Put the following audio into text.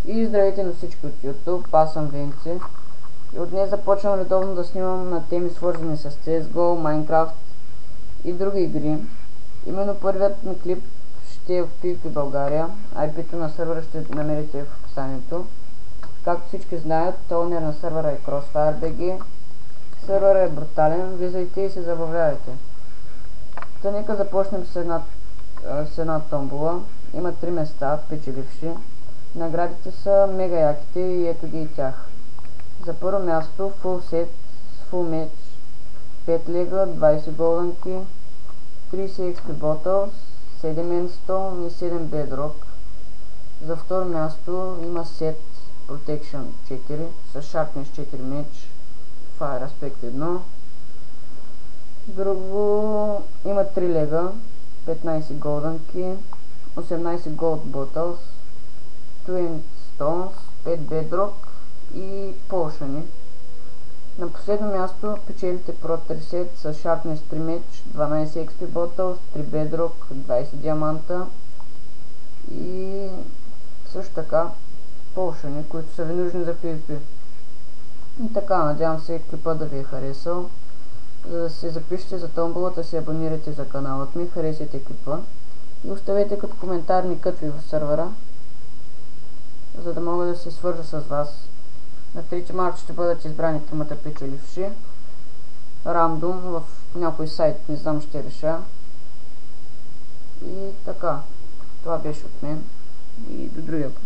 И здравейте на всички от YouTube, аз съм Венци. И от днес започвам редовно да снимам на теми свързани с CSGO, Minecraft и други игри. Именно първият ми клип ще е в PvP България. IP-то на сервера ще намерите в описанието. Както всички знаят, owner на сервера е CrossfireBG. Серверът е брутален, влизайте и се забавлявайте. Та нека започнем с една томбола. Има 3 места, печеливши. Наградите са мега яките и ето ги и тях. За първо място full set с full match, 5 лега, 20 голдънки, 30 XP bottles, 7 endstone и 7 bedrock. За второ място има set protection 4 с sharpness 4 меч, fire aspect 1. Друго има 3 лега, 15 голдънки, 18 gold bottles, 2 stones, 5 bedrock и potion. На последно място печелите Pro 3 set с sharpness 3 меч, 12 XP bottles, 3 bedrock, 20 диаманта и също така potion, които са ви нужни за PvP. И така, надявам се клипа да ви е харесал. За да се запишете за томболата, се абонирайте за каналът ми, харесайте клипа и оставете като коментар никът ви в сервера, за да мога да се свържа с вас. На 3 марта ще бъдат избрани тримата печеливши. Рандом в някой сайт, не знам, ще реша. И така, това беше от мен и до другия път.